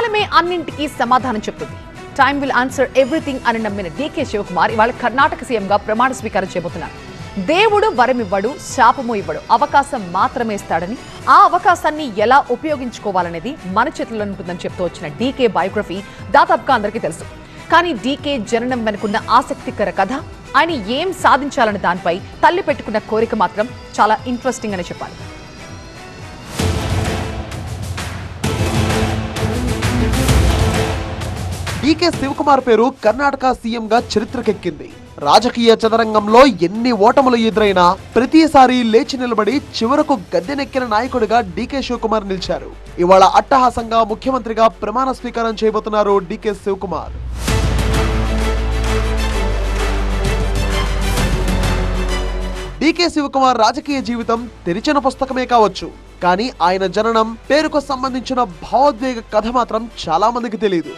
కాలమే అన్నింటికీ సమాధానం చెప్తుంది. టైమ్ విల్ ఆన్సర్ ఎవ్రీథింగ్ అని నమ్మిన డీకే శివకుమార్ ఇవాళ కర్ణాటక సీఎంగా ప్రమాణ స్వీకారం చేయబోతున్నారు. దేవుడు వరమివ్వడు, శాపము ఇవ్వడు, అవకాశం మాత్రమే ఇస్తాడని, ఆ అవకాశాన్ని ఎలా ఉపయోగించుకోవాలనేది మన చేతుల్లో ఉంటుందని చెప్తూ వచ్చిన డీకే బయోగ్రఫీ దాదాపుగా అందరికీ తెలుసు. కానీ డీకే జననం వెనుకున్న ఆసక్తికర కథ, ఆయన ఏం సాధించాలనే దానిపై తల్లి పెట్టుకున్న కోరిక మాత్రం చాలా ఇంట్రెస్టింగ్ అని చెప్పాలి. డీకే శివకుమార్ పేరు కర్ణాటక సీఎంగా చరిత్రకెక్కింది. రాజకీయ చదరంగంలో ఎన్ని ఓటములు ఎదురైనా ప్రతిసారి లేచి నిలబడి చివరకు గద్దెనెక్కిన నాయకుడిగా డీకే శివకుమార్ నిలిచారు. ఇవాళ అట్టహాసంగా ముఖ్యమంత్రిగా ప్రమాణ స్వీకారం చేయబోతున్నారు డీకే శివకుమార్. డీకే శివకుమార్ రాజకీయ జీవితం తెరిచిన పుస్తకమే కావచ్చు, కానీ ఆయన జననం, పేరుకు సంబంధించిన భావోద్వేగ కథ మాత్రం చాలా మందికి తెలియదు.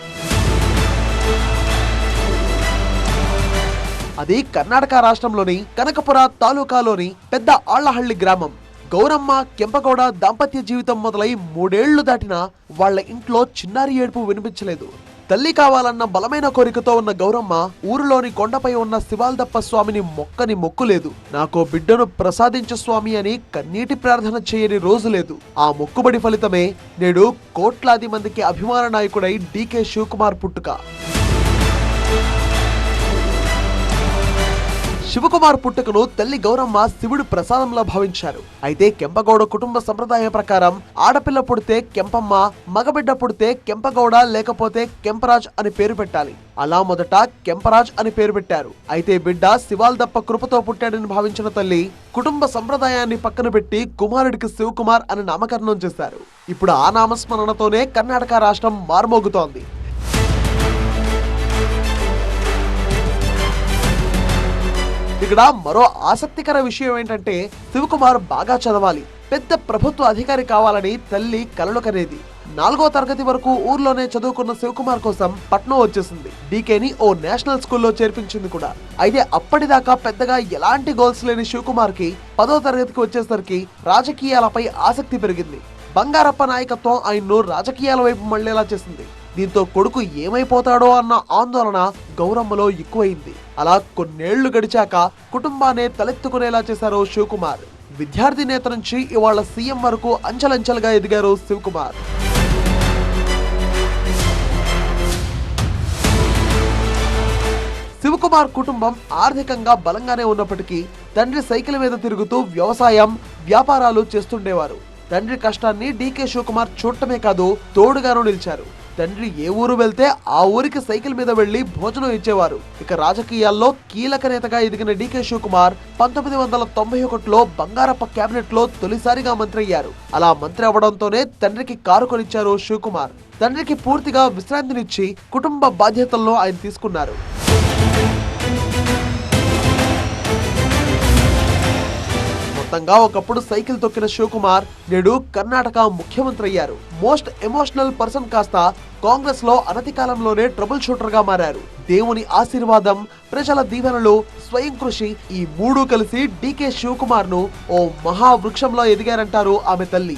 అది కర్ణాటక రాష్ట్రంలోని కనకపుర తాలూకాలోని పెద్ద ఆళ్లహళ్లి గ్రామం. గౌరమ్మ, కెంపగౌడ దాంపత్య జీవితం మొదలై 3 ఏళ్లు దాటినా వాళ్ల ఇంట్లో చిన్నారి ఏడుపు వినిపించలేదు. తల్లి కావాలన్న బలమైన కోరికతో ఉన్న గౌరమ్మ ఊరిలోని కొండపై ఉన్న శివాల్దప్ప స్వామిని మొక్కని మొక్కులేదు. నాకో బిడ్డను ప్రసాదించు స్వామి అని కన్నీటి ప్రార్థన చేయని రోజు లేదు. ఆ మొక్కుబడి ఫలితమే నేడు కోట్లాది మందికి అభిమాన నాయకుడై డీకే శివకుమార్ పుట్టుక. శివకుమార్ పుట్టుకను తల్లి గౌరమ్మ శివుడి ప్రసాదంలా భావించారు. అయితే కెంపగౌడ కుటుంబ సంప్రదాయ ప్రకారం ఆడపిల్ల పుడితే కెంపమ్మ, మగబిడ్డ పుడితే కెంపగౌడ లేకపోతే కెంపరాజ్ అని పేరు పెట్టాలి. అలా మొదట కెంపరాజ్ అని పేరు పెట్టారు. అయితే బిడ్డ శివాల్దప్ప కృపతో పుట్టాడని భావించిన తల్లి కుటుంబ సంప్రదాయాన్ని పక్కన పెట్టి కుమారుడికి శివకుమార్ అని నామకరణం చేశారు. ఇప్పుడు ఆ నామస్మరణతోనే కర్ణాటక రాష్ట్రం మారుమోగుతోంది. ఇక్కడ మరో ఆసక్తికర విషయం ఏంటంటే, శివకుమార్ బాగా చదవాలి, పెద్ద ప్రభుత్వ అధికారి కావాలని తల్లి కలలు కనేది. 4వ తరగతి వరకు ఊర్లోనే చదువుకున్న శివకుమార్ కోసం పట్నం వచ్చేసింది. డీకేని ఓ నేషనల్ స్కూల్లో చేర్పించింది కూడా. అయితే అప్పటిదాకా పెద్దగా ఎలాంటి గోల్స్ లేని శివకుమార్ కి 10వ తరగతికి వచ్చేసరికి రాజకీయాలపై ఆసక్తి పెరిగింది. బంగారప్ప నాయకత్వం ఆయన్ను రాజకీయాల వైపు మళ్లేలా చేసింది. దీంతో కొడుకు ఏమైపోతాడో అన్న ఆందోళన గౌరమ్మలో ఎక్కువైంది. అలా కొన్నేళ్లు గడిచాక కుటుంబాన్ని తలెత్తుకునేలా చేశారు శివకుమార్. విద్యార్థి నేత నుంచి ఇవాళ సీఎం వరకు అంచెలంచెలుగా ఎదిగారు శివకుమార్. శివకుమార్ కుటుంబం ఆర్థికంగా బలంగానే ఉన్నప్పటికీ తండ్రి సైకిల్ మీద తిరుగుతూ వ్యవసాయం, వ్యాపారాలు చేస్తుండేవారు. తండ్రి కష్టాన్ని డీకే శివకుమార్ చూడటమే కాదు, తోడుగాను నిలిచారు. తండ్రి ఏ ఊరు వెళ్తే ఆ ఊరికి సైకిల్ మీద వెళ్లి భోజనం ఇచ్చేవారు. ఇక రాజకీయాల్లో కీలక నేతగా ఎదిగిన డీకే శివకుమార్ 1991లో బంగారప్ప కేబినెట్ లో తొలిసారిగా మంత్రి అయ్యారు. అలా మంత్రి అవడంతోనే తండ్రికి కారు కొనిచ్చారు శివకుమార్. తండ్రికి పూర్తిగా విశ్రాంతినిచ్చి కుటుంబ బాధ్యతలను ఆయన తీసుకున్నారు. మొత్తంగా ఒకప్పుడు సైకిల్ తొక్కిన శివకుమార్ నేడు కర్ణాటక ముఖ్యమంత్రి అయ్యారు. మోస్ట్ ఎమోషనల్ పర్సన్ కాస్త కాంగ్రెస్ లో అనతి కాలంలోనే ట్రబుల్ షూటర్ గా మారారు. దేవుని ఆశీర్వాదం, ప్రజల దీవెనలు, స్వయం కృషి, ఈ 3 కలిసి డీకే శివకుమార్ ను ఓ మహావృక్షంలో ఎదిగారంటారు ఆమె తల్లి.